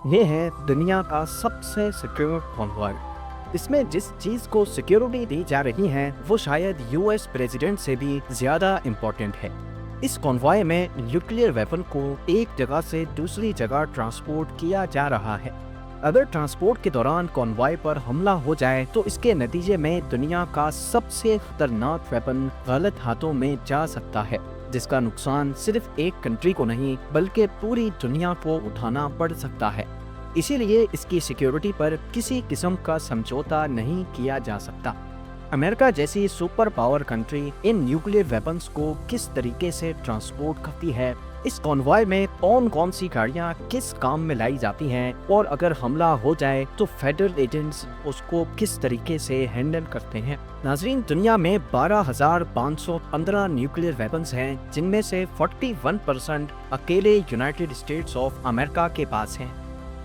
یہ ہے دنیا کا سب سے سیکیور کانوائے۔ اس میں جس چیز کو سیکیورٹی دی جا رہی ہے وہ شاید یو ایس پریزیڈنٹ سے بھی زیادہ امپورٹنٹ ہے۔ اس کانوائے میں نیوکلیئر ویپن کو ایک جگہ سے دوسری جگہ ٹرانسپورٹ کیا جا رہا ہے۔ اگر ٹرانسپورٹ کے دوران کانوائے پر حملہ ہو جائے تو اس کے نتیجے میں دنیا کا سب سے خطرناک ویپن غلط ہاتھوں میں جا سکتا ہے، جس کا نقصان صرف ایک کنٹری کو نہیں بلکہ پوری دنیا کو اٹھانا پڑ سکتا ہے۔ اسی لیے اس کی سیکیورٹی پر کسی قسم کا سمجھوتا نہیں کیا جا سکتا۔ امریکہ جیسی super power country in nuclear weapons کو کس طریقے سے ٹرانسپورٹ کرتی ہے، اس کانوائے میں کون کون سی گاڑیاں کس کام میں لائی جاتی ہیں، اور اگر حملہ ہو جائے تو فیڈرل ایجنٹس اس کو کس طریقے سے ہینڈل کرتے ہیں۔ ناظرین، دنیا میں 12,515 نیوکلیئر ویپنز ہیں، جن میں سے 41% اکیلے یونائٹڈ اسٹیٹس آف امریکہ کے پاس ہیں۔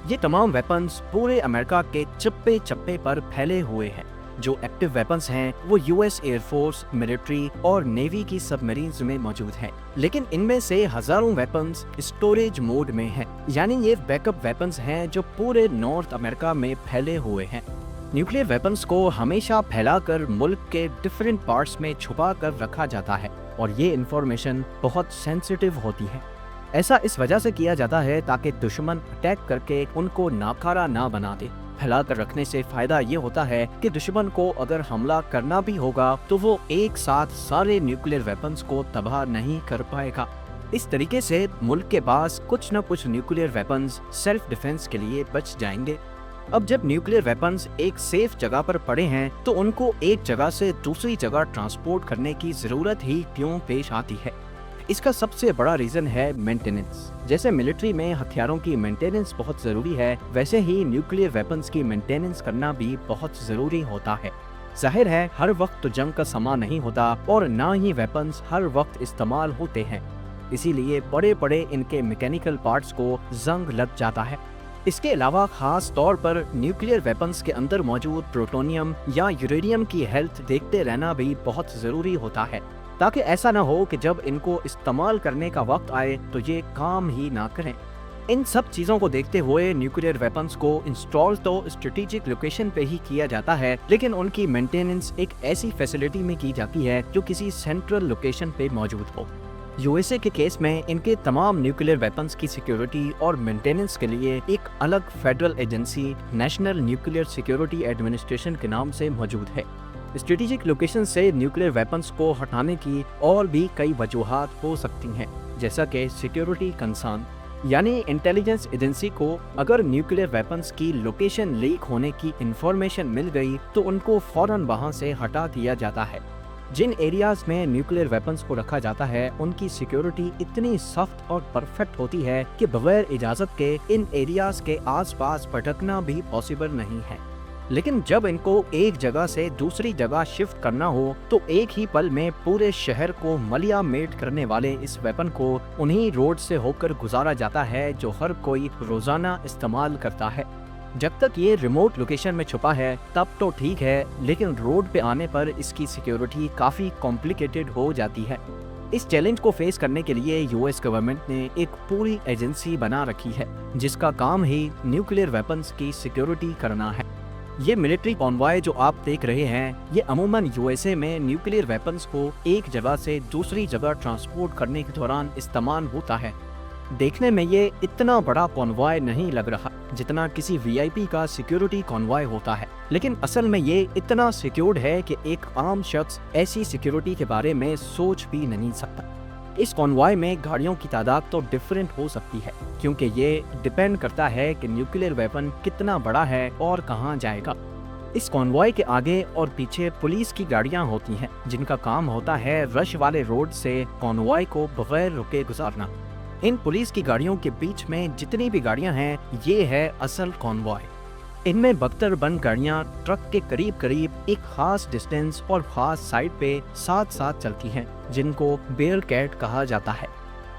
یہ تمام ویپنز پورے امریکہ کے چپے چپے پر پھیلے ہوئے ہیں۔ جو ایکٹیو ویپنز ہیں وہ U S air force, military اور نیوی کی سب مرینز میں موجود ہیں، لیکن ان میں سے ہزاروں ویپنز اسٹوریج موڈ میں ہیں، یعنی یہ بیک اپ ویپنز ہیں جو پورے نارتھ امریکہ میں پھیلے ہوئے ہیں۔ نیوکلیئر ویپنز کو ہمیشہ پھیلا کر ملک کے ڈیفرنٹ پارٹس میں چھپا کر رکھا جاتا ہے، اور یہ انفارمیشن بہت سینسٹیو ہوتی ہے۔ ایسا اس وجہ سے کیا جاتا ہے تاکہ دشمن اٹیک کر کے ان کو ناکارہ نہ بنا دے۔ پھیلا کر رکھنے سے فائدہ یہ ہوتا ہے کہ دشمن کو اگر حملہ کرنا بھی ہوگا تو وہ ایک ساتھ سارے نیوکلیئر ویپنز کو تباہ نہیں کر پائے گا۔ اس طریقے سے ملک کے پاس کچھ نہ کچھ نیوکلیئر ویپنز سیلف ڈیفنس کے لیے بچ جائیں گے۔ اب جب نیوکلیئر ویپنز ایک سیف جگہ پر پڑے ہیں تو ان کو ایک جگہ سے دوسری جگہ ٹرانسپورٹ کرنے کی ضرورت ہی کیوں پیش آتی ہے؟ اس کا سب سے بڑا ریزن ہے مینٹیننس۔ جیسے ملٹری میں ہتھیاروں کی مینٹیننس بہت ضروری ہے، ویسے ہی نیوکلیئر ویپنز کی مینٹیننس کرنا بھی بہت ضروری ہوتا ہے۔ ظاہر ہے ہر وقت تو جنگ کا سامان نہیں ہوتا، اور نہ ہی ویپنز ہر وقت استعمال ہوتے ہیں، اسی لیے بڑے بڑے ان کے میکینیکل پارٹس کو زنگ لگ جاتا ہے۔ اس کے علاوہ خاص طور پر نیوکلیئر ویپنز کے اندر موجود پروٹونیم یا یورینیم کی ہیلتھ دیکھتے رہنا بھی بہت ضروری ہوتا ہے، تاکہ ایسا نہ ہو کہ جب ان کو استعمال کرنے کا وقت آئے تو یہ کام ہی نہ کریں۔ ان سب چیزوں کو دیکھتے ہوئے نیوکلیئر ویپنز کو انسٹال تو اسٹریٹجک لوکیشن پہ ہی کیا جاتا ہے، لیکن ان کی مینٹیننس ایک ایسی فیسلٹی میں کی جاتی ہے جو کسی سینٹرل لوکیشن پہ موجود ہو۔ یو ایس اے کے کیس میں ان کے تمام نیوکلیئر ویپنز کی سیکیورٹی اور مینٹیننس کے لیے ایک الگ federal agency national nuclear security administration کے نام سے موجود ہے۔ اسٹریٹجک لوکیشن سے نیوکلیئر ویپنز کو ہٹانے کی اور بھی کئی وجوہات ہو سکتی ہیں، جیسا کہ سیکیورٹی کنسرن، یعنی انٹیلیجنس ایجنسی کو اگر نیوکلیئر ویپنز کی لوکیشن لیک ہونے کی انفارمیشن مل گئی تو ان کو فوراً وہاں سے ہٹا دیا جاتا ہے۔ جن ایریاز میں نیوکلیئر ویپنز کو رکھا جاتا ہے ان کی سیکیورٹی اتنی سخت اور پرفیکٹ ہوتی ہے کہ بغیر اجازت کے ان ایریاز کے آس پاس بھٹکنا بھی پاسبل نہیں ہے۔ لیکن جب ان کو ایک جگہ سے دوسری جگہ شفٹ کرنا ہو تو ایک ہی پل میں پورے شہر کو ملیا میٹ کرنے والے اس ویپن کو انہی روڈ سے ہو کر گزارا جاتا ہے جو ہر کوئی روزانہ استعمال کرتا ہے۔ جب تک یہ ریموٹ لوکیشن میں چھپا ہے تب تو ٹھیک ہے، لیکن روڈ پہ آنے پر اس کی سیکیورٹی کافی کمپلیکیٹڈ ہو جاتی ہے۔ اس چیلنج کو فیس کرنے کے لیے یو ایس گورنمنٹ نے ایک پوری ایجنسی بنا رکھی ہے جس کا کام ہی نیوکلیئر ویپنز کی سیکیورٹی کرنا ہے۔ یہ ملٹری کانوائے جو آپ دیکھ رہے ہیں یہ عموماً یو ایس اے میں نیوکلیئر ویپنز کو ایک جگہ سے دوسری جگہ ٹرانسپورٹ کرنے کے دوران استعمال ہوتا ہے۔ دیکھنے میں یہ اتنا بڑا کانوائے نہیں لگ رہا جتنا کسی وی آئی پی کا سیکیورٹی کانوائے ہوتا ہے، لیکن اصل میں یہ اتنا سیکیورڈ ہے کہ ایک عام شخص ایسی سیکیورٹی کے بارے میں سوچ بھی نہیں سکتا۔ اس کانوائے میں گاڑیوں کی تعداد تو ڈیفرنٹ ہو سکتی ہے، کیونکہ یہ ڈیپینڈ کرتا ہے کہ نیوکلیئر ویپن کتنا بڑا ہے اور کہاں جائے گا۔ اس کانوائے کے آگے اور پیچھے پولیس کی گاڑیاں ہوتی ہیں جن کا کام ہوتا ہے رش والے روڈ سے کانوائے کو بغیر رکے گزارنا۔ ان پولیس کی گاڑیوں کے بیچ میں جتنی بھی گاڑیاں ہیں یہ ہے اصل کانوائے۔ ان میں بختر بند گاڑیاں ٹرک کے قریب قریب ایک خاص ڈسٹینس اور خاص سائڈ پہ ساتھ ساتھ چلتی ہیں، جن کو بیئر کیٹ کہا جاتا ہے۔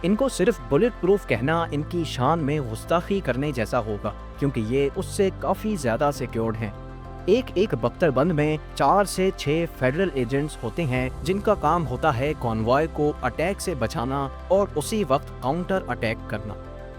ان کو صرف بلٹ پروف کہنا ان کی شان میں گستاخی کرنے جیسا ہوگا، کیونکہ یہ اس سے کافی زیادہ سیکیورڈ ہیں۔ ایک بختر بند میں 4 سے 6 فیڈرل ایجنٹس ہوتے ہیں جن کا کام ہوتا ہے کانوائے کو اٹیک سے بچانا اور اسی وقت کاؤنٹر اٹیک کرنا۔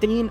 3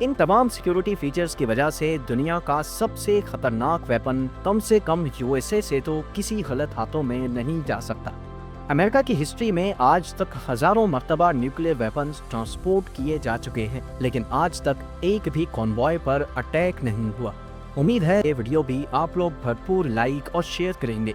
ان تمام سیکیورٹی فیچرز کی وجہ سے دنیا کا سب سے خطرناک ویپن کم سے کم USA سے تو کسی غلط ہاتھوں میں نہیں جا سکتا۔ امریکہ کی ہسٹری میں آج تک ہزاروں مرتبہ نیوکلیر ویپنز ٹرانسپورٹ کیے جا چکے ہیں، لیکن آج تک ایک بھی کانوائے پر اٹیک نہیں ہوا۔ امید ہے یہ ویڈیو بھی آپ لوگ بھرپور لائک اور شیئر کریں گے۔